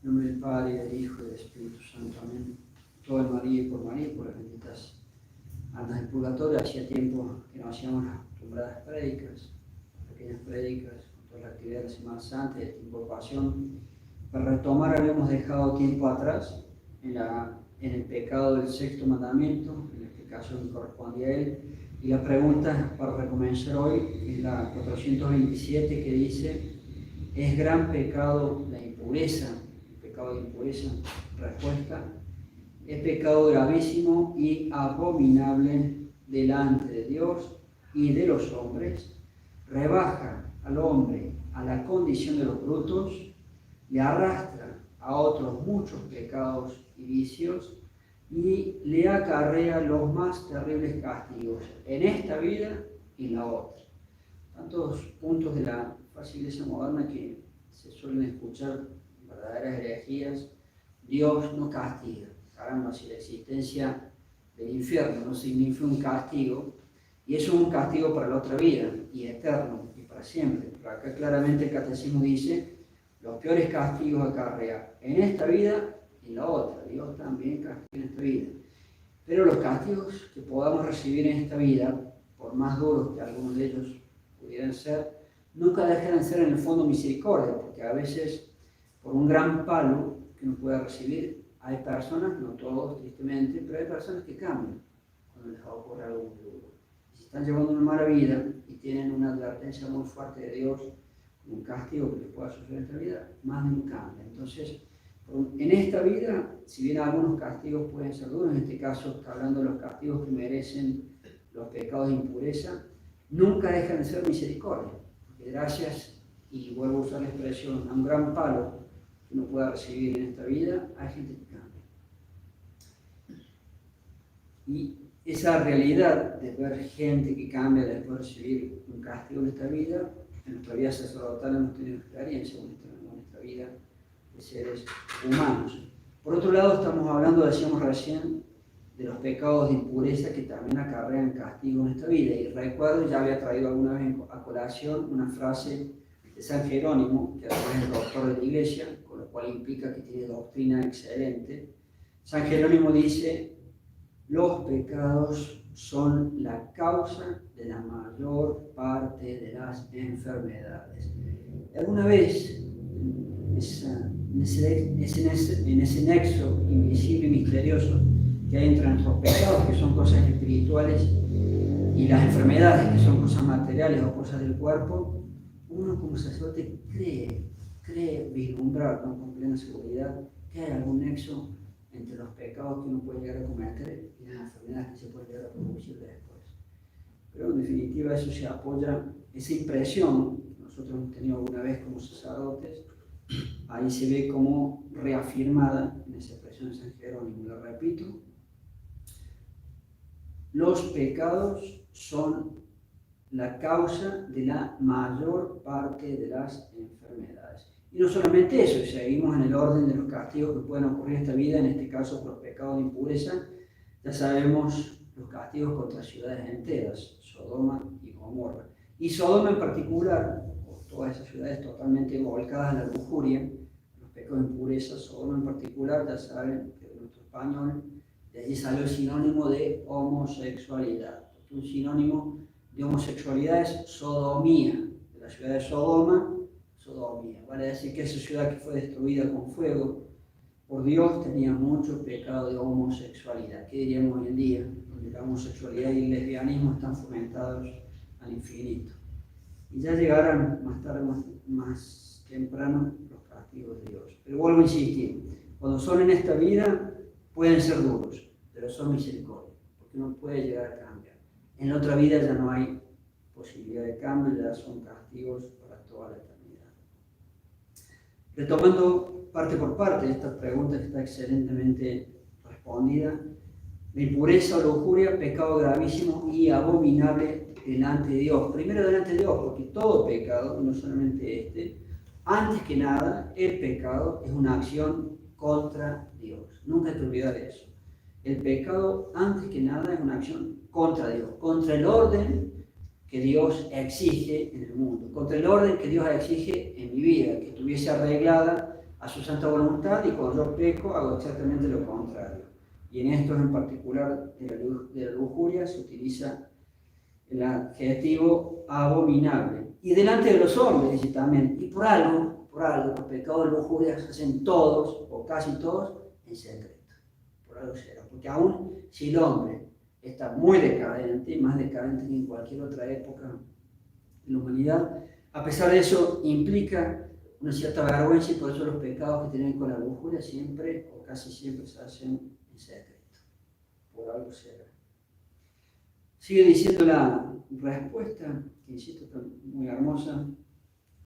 En nombre del Padre, del Hijo y del Espíritu Santo. Amén. Todo en María y por las benditas almas del purgatorio. Hacía tiempo que no hacíamos las acostumbradas prédicas, pequeñas prédicas, con toda la actividad de la Semana Santa y el tiempo de pasión. Para retomar, habíamos dejado tiempo atrás en el pecado del sexto mandamiento, en la explicación que correspondía a él. Y la pregunta para recomenzar hoy es la 427, que dice: ¿es gran pecado la impureza? Pecado de impureza. Respuesta: es pecado gravísimo y abominable delante de Dios y de los hombres. Rebaja al hombre a la condición de los brutos, le arrastra a otros muchos pecados y vicios y le acarrea los más terribles castigos en esta vida y en la otra. Tantos puntos de la fácil iglesia moderna que se suelen escuchar verdaderas herejías. Dios no castiga. Caramba, si la existencia del infierno no significa un castigo, y eso es un castigo para la otra vida, y eterno, y para siempre. Pero acá claramente el catecismo dice: los peores castigos acarrea en esta vida y en la otra. Dios también castiga en esta vida. Pero los castigos que podamos recibir en esta vida, por más duros que algunos de ellos pudieran ser, nunca dejan de ser en el fondo misericordia, porque a veces, por un gran palo que uno pueda recibir, hay personas, no todos tristemente, pero hay personas que cambian cuando les ocurre algo muy duro. Si están llevando una mala vida y tienen una advertencia muy fuerte de Dios, un castigo que les pueda suceder en esta vida, más de un cambio. Entonces, en esta vida, si bien algunos castigos pueden ser duros, en este caso está hablando de los castigos que merecen los pecados de impureza, nunca dejan de ser misericordia, porque gracias, y vuelvo a usar la expresión, a un gran palo que uno pueda recibir en esta vida, hay gente que cambia. Y esa realidad de ver gente que cambia después de recibir un castigo en esta vida, en nuestra vida sacerdotal hemos tenido experiencia en nuestra vida de seres humanos. Por otro lado, estamos hablando, decíamos recién, de los pecados de impureza que también acarrean castigo en esta vida. Y recuerdo, ya había traído alguna vez a colación una frase de San Jerónimo, que además es el doctor de la Iglesia, con lo cual implica que tiene doctrina excelente. San Jerónimo dice: los pecados son la causa de la mayor parte de las enfermedades. ¿Alguna vez en ese nexo invisible y misterioso que hay entre nuestros pecados, que son cosas espirituales, y las enfermedades, que son cosas materiales o cosas del cuerpo, uno como sacerdote cree vislumbrar, ¿no?, con plena seguridad, que hay algún nexo entre los pecados que uno puede llegar a cometer y las enfermedades que se pueden llegar a producir después? Pero en definitiva eso se apoya, esa impresión que nosotros hemos tenido alguna vez como sacerdotes, ahí se ve como reafirmada en esa expresión de San Jerónimo. Lo repito: los pecados son la causa de la mayor parte de las enfermedades. Y no solamente eso, seguimos en el orden de los castigos que pueden ocurrir en esta vida, en este caso por los pecados de impureza. Ya sabemos los castigos contra ciudades enteras, Sodoma y Gomorra. Y Sodoma en particular, por todas esas ciudades totalmente volcadas en la lujuria, los pecados de impureza, Sodoma en particular, ya saben que de nuestro español, de allí salió el sinónimo de homosexualidad. Un sinónimo de homosexualidad es sodomía. De la ciudad de Sodoma, sodomía. Vale decir que esa ciudad que fue destruida con fuego por Dios tenía mucho pecado de homosexualidad. ¿Qué diríamos hoy en día? Donde la homosexualidad y el lesbianismo están fomentados al infinito. Y ya llegarán más tarde, más temprano, los castigos de Dios. Pero vuelvo a insistir: cuando son en esta vida pueden ser duros, pero son misericordia, porque uno puede llegar a cambiar. En la otra vida ya no hay posibilidad de cambio, ya son castigos para toda la eternidad. Retomando parte por parte esta pregunta que está excelentemente respondida: la impureza o lujuria, pecado gravísimo y abominable delante de Dios. Primero delante de Dios, porque todo pecado, no solamente este, antes que nada, el pecado es una acción contra Dios. Nunca hay que olvidar eso. El pecado, antes que nada, es una acción contra Dios, contra el orden que Dios exige en el mundo, contra el orden que Dios exige en mi vida, que estuviese arreglada a su santa voluntad y cuando yo peco hago exactamente lo contrario. Y en estos en particular de la lujuria se utiliza el adjetivo abominable. Y delante de los hombres, dice también, y por algo, los pecados de lujuria se hacen todos, o casi todos, en secreto. Por algo será. Porque aún si el hombre está muy decadente, más decadente que en cualquier otra época de la humanidad, a pesar de eso implica una cierta vergüenza y por eso los pecados que tienen con la lujuria siempre, o casi siempre, se hacen en secreto. Por algo será. Sigue diciendo la respuesta, que insisto, está muy hermosa,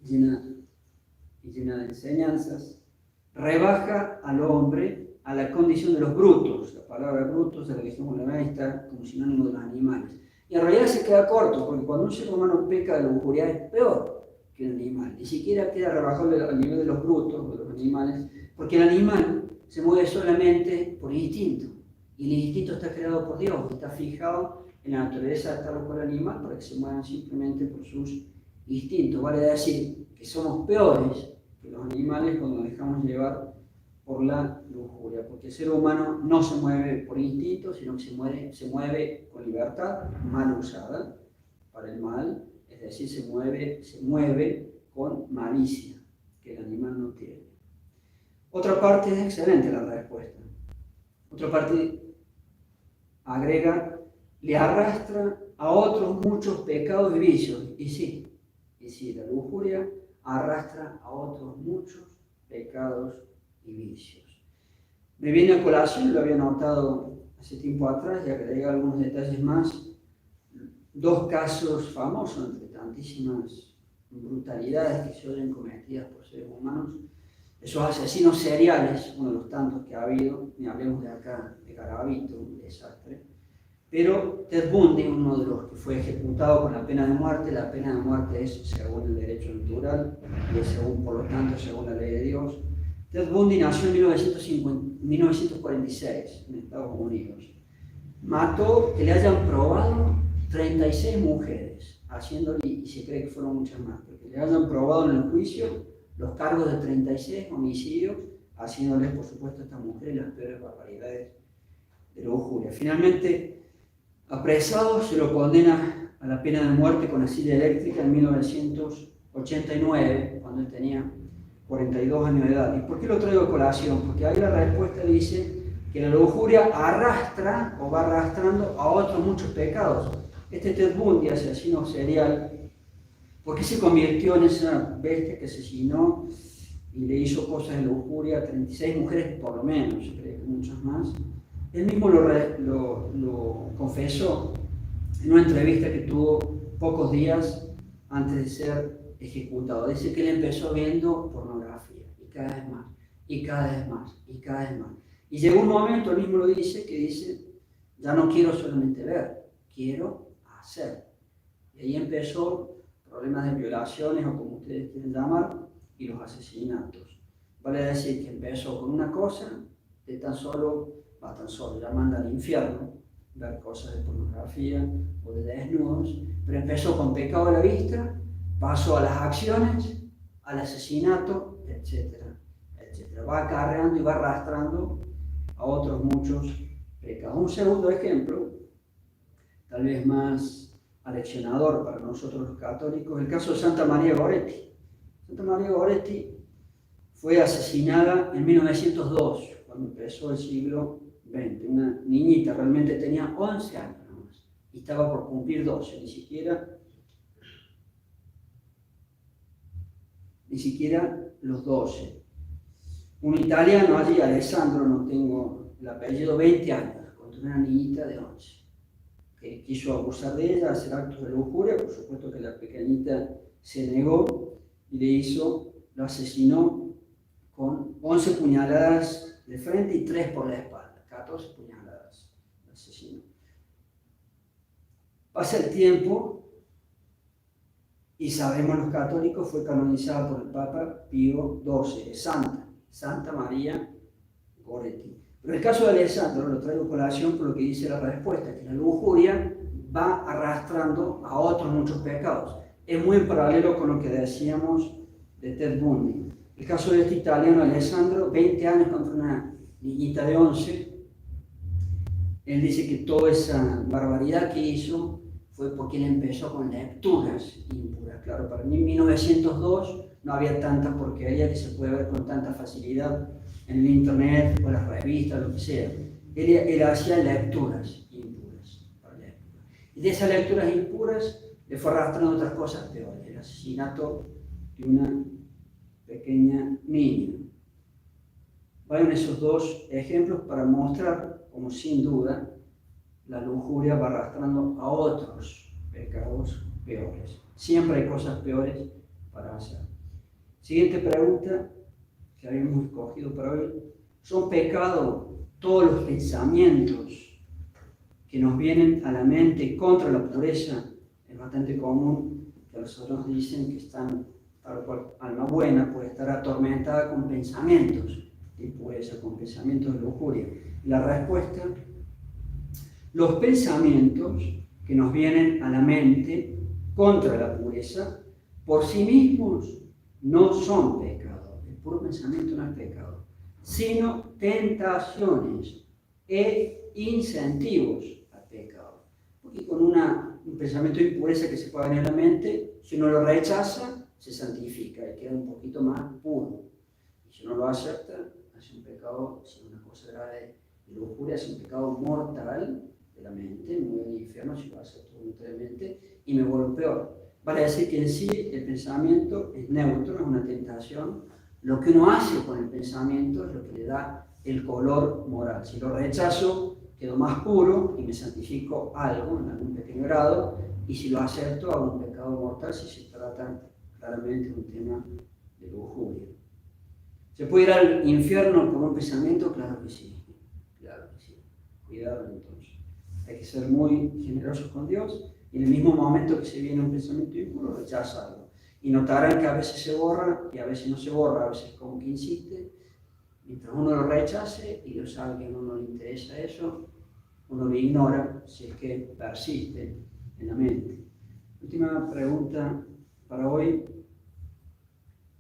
llena de enseñanzas. Rebaja al hombre a la condición de los brutos. La palabra brutos de la que estamos hablando está como sinónimo de los animales. Y en realidad se queda corto, porque cuando un ser humano peca de lujuria es peor que un animal. Ni siquiera queda rebajado al nivel de los brutos, de los animales, porque el animal se mueve solamente por instinto. Y el instinto está creado por Dios, está fijado en la naturaleza de tal cual animal para que se muevan simplemente por sus instintos. Vale decir que somos peores que los animales cuando nos dejamos llevar por la lujuria, porque el ser humano no se mueve por instinto, sino que se mueve con libertad mal usada para el mal, es decir, se mueve con malicia, que el animal no tiene. Otra parte es excelente la respuesta. Otra parte agrega, le arrastra a otros muchos pecados y vicios. Y sí, la lujuria arrastra a otros muchos pecados y vicios. Me viene a colación, lo había notado hace tiempo atrás, y agrega algunos detalles más, dos casos famosos entre tantísimas brutalidades que se oyen cometidas por seres humanos. Esos asesinos seriales, uno de los tantos que ha habido, ni hablemos de acá, de Garavito, un desastre. Pero Ted Bundy, uno de los que fue ejecutado con la pena de muerte, la pena de muerte es según el derecho natural y es por lo tanto según la ley de Dios. Ted Bundy nació en 1946 en Estados Unidos. Mató, que le hayan probado 36 mujeres, haciéndole, y se cree que fueron muchas más, porque le hayan probado en el juicio los cargos de 36 homicidios, haciéndoles, por supuesto, a estas mujeres las peores barbaridades de lujuria. Finalmente, apresado, se lo condena a la pena de muerte con la silla eléctrica en 1989, cuando él tenía 42 años de edad. ¿Y por qué lo traigo a colación? Porque ahí la respuesta dice que la lujuria arrastra o va arrastrando a otros muchos pecados. Este Ted Bundy, asesino serial, ¿por qué se convirtió en esa bestia que asesinó y le hizo cosas de lujuria a 36 mujeres por lo menos, se cree que muchas más? Él mismo lo confesó en una entrevista que tuvo pocos días antes de ser ejecutado. Dice que él empezó viendo pornografía, y cada vez más, y cada vez más, y cada vez más. Y llegó un momento, él mismo lo dice, que dice, ya no quiero solamente ver, quiero hacer. Y ahí empezó problemas de violaciones, o como ustedes quieren llamar, y los asesinatos. Vale decir que empezó con una cosa, de tan solo, ya manda al infierno, ver cosas de pornografía o de desnudos, pero empezó con pecado a la vista, pasó a las acciones, al asesinato, etcétera, etcétera. Va acarreando y va arrastrando a otros muchos pecados. Un segundo ejemplo, tal vez más aleccionador para nosotros los católicos, el caso de Santa María Goretti. Santa María Goretti fue asesinada en 1902, cuando empezó el siglo XX. Una niñita, realmente tenía 11 años nomás, y estaba por cumplir 12, ni siquiera los 12. Un italiano allí, Alessandro, no tengo el apellido, 20 años, contra una niñita de 11, que quiso abusar de ella, hacer actos de lujuria. Por supuesto que la pequeñita se negó y lo asesinó con 11 puñaladas de frente y 3 por la espalda, 14 puñaladas lo asesinó. Pasa el tiempo y sabemos los católicos, fue canonizada por el Papa Pío XII, es Santa María Goretti. Pero el caso de Alessandro lo traigo a colación por lo que dice la respuesta, que la lujuria va arrastrando a otros muchos pecados. Es muy paralelo con lo que decíamos de Ted Bundy. El caso de este italiano Alessandro, 20 años contra una niñita de 11. Él dice que toda esa barbaridad que hizo fue porque él empezó con lecturas impuras. Claro, para mí en 1902 no había tanta porquería que se puede ver con tanta facilidad en el internet o las revistas, lo que sea. Él hacía lecturas impuras para la época. Y de esas lecturas impuras le fue arrastrando otras cosas peores. El asesinato de una pequeña niña. Vayan esos dos ejemplos para mostrar cómo sin duda la lujuria va arrastrando a otros pecados peores. Siempre hay cosas peores para hacer. Siguiente pregunta que habíamos escogido para hoy. ¿Son pecados todos los pensamientos que nos vienen a la mente contra la pureza? Es bastante común que los otros dicen que están, tal cual alma buena puede estar atormentada con pensamientos de impureza, con pensamientos de lujuria. Y la respuesta: los pensamientos que nos vienen a la mente contra la pureza, por sí mismos no son pecado. El puro pensamiento no es pecado, sino tentaciones e incentivos al pecado. Porque con un pensamiento de impureza que se puede venir a la mente, si uno lo rechaza, se santifica y queda un poquito más puro. Y si uno lo acepta, hace un pecado, si una cosa grave de lujuria, hace un pecado mortal de la mente, me voy al infierno si lo acepto voluntariamente y me vuelvo peor. Vale decir que en sí el pensamiento es neutro, es una tentación. Lo que uno hace con el pensamiento es lo que le da el color moral. Si lo rechazo, quedo más puro y me santifico algo en algún pequeño grado, y si lo acepto, hago un pecado mortal si se trata claramente de un tema de lujuria. ¿Se puede ir al infierno por un pensamiento? Claro que sí. Claro que sí. Cuidado entonces. Hay que ser muy generosos con Dios, y en el mismo momento que se viene un pensamiento impuro, rechazarlo. Y notarán que a veces se borra y a veces no se borra, a veces como que insiste. Mientras uno lo rechace y Dios sabe que a uno no le interesa eso, uno lo ignora si es que persiste en la mente. Última pregunta para hoy,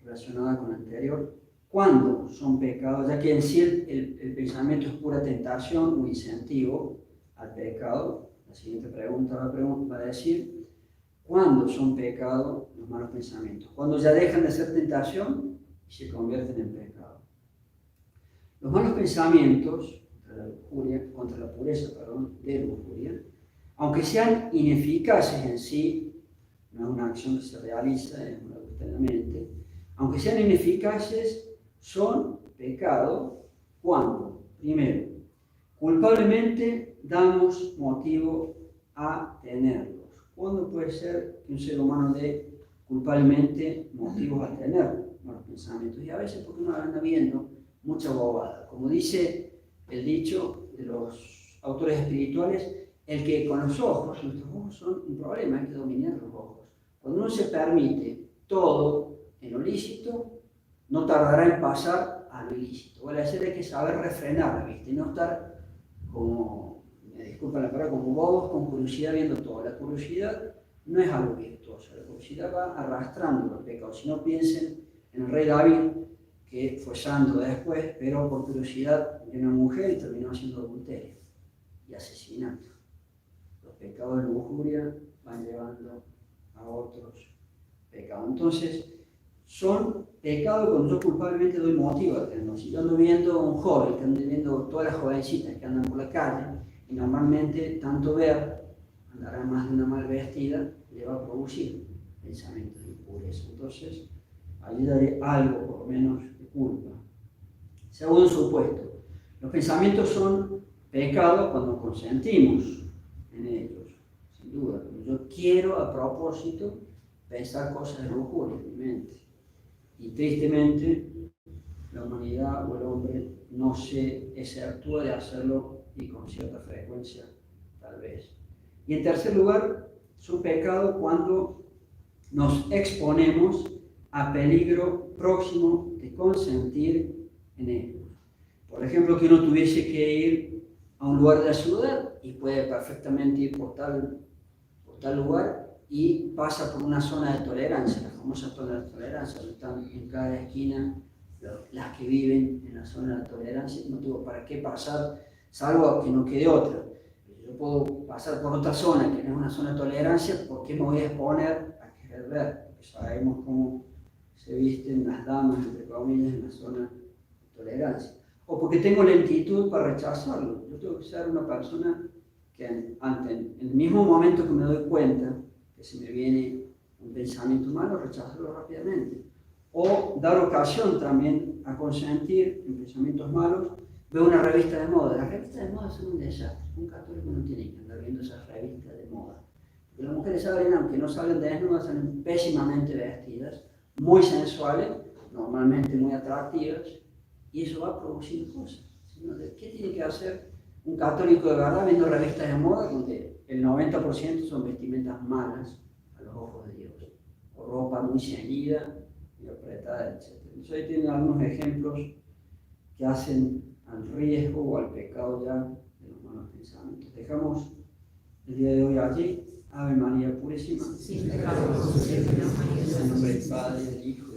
relacionada con la anterior. ¿Cuándo son pecados? Ya que en sí el pensamiento es pura tentación, un incentivo al pecado. La siguiente pregunta va a decir: ¿cuándo son pecados los malos pensamientos? Cuando ya dejan de ser tentación y se convierten en pecado. Los malos pensamientos contra la pureza de lujuria, aunque sean ineficaces en sí, no es una acción que se realiza, es una que está en la mente, aunque sean ineficaces, son pecado cuando, primero, culpablemente damos motivo a tenerlos. ¿Cuándo puede ser que un ser humano dé culpablemente motivos a tener malos pensamientos? Y a veces porque uno anda viendo mucha bobada. Como dice el dicho de los autores espirituales, el que con los ojos, nuestros ojos son un problema, hay que dominar los ojos. Cuando uno se permite todo en lo lícito, no tardará en pasar a lo ilícito. Vale decir, hay que saber refrenar la vista y no estar como, me disculpan la palabra, como bobos con curiosidad viendo todo. La curiosidad no es algo virtuoso, la curiosidad va arrastrando los pecados. Si no, piensen en el rey David, que fue santo después, pero por curiosidad vio una mujer y terminó haciendo adulterio y asesinato. Los pecados de lujuria van llevando a otros pecados. Entonces, son pecados cuando yo culpablemente doy motivo a tenerlos. Si yo ando viendo a un joven, que ando viendo todas las jovencitas que andan por la calle, y normalmente tanto ver, andará más de una mal vestida, le va a producir pensamientos de impureza. Entonces, allí daré algo, por lo menos, de culpa. Segundo supuesto, los pensamientos son pecados cuando consentimos en ellos, sin duda. Yo quiero a propósito pensar cosas de lujuria en mi mente. Y tristemente, la humanidad o el hombre no se exceptúa de hacerlo, y con cierta frecuencia, tal vez. Y en tercer lugar, son pecados cuando nos exponemos a peligro próximo de consentir en ellos. Por ejemplo, que uno tuviese que ir a un lugar de la ciudad y puede perfectamente ir por tal lugar y pasa por una zona de tolerancia, la famosa zona de tolerancia, donde están en cada esquina las que viven en la zona de tolerancia. No tengo para qué pasar, salvo que no quede otra. Yo puedo pasar por otra zona que no es una zona de tolerancia, ¿por qué me voy a exponer a querer ver? Porque sabemos cómo se visten las damas, entre comillas, en la zona de tolerancia. O porque tengo lentitud para rechazarlo. Yo tengo que ser una persona que en el mismo momento que me doy cuenta que se me viene un pensamiento malo, rechazarlo rápidamente. O dar ocasión también a consentir en pensamientos malos. Veo una revista de moda. Las revistas de moda son un desastre. Un católico no tiene que andar viendo esas revistas de moda. Porque las mujeres salen, aunque no salen desnudas, salen pésimamente vestidas, muy sensuales, normalmente muy atractivas, y eso va a producir cosas. ¿Qué tiene que hacer un católico de verdad viendo revistas de moda donde el 90% son vestimentas malas a los ojos de Dios? O ropa muy ceñida y apretada, etc. Entonces ahí tienen algunos ejemplos que hacen al riesgo o al pecado ya de los malos pensamientos. Dejamos el día de hoy allí. Ave María Purísima. Sin pecado concebida, María En nombre del Padre, del Hijo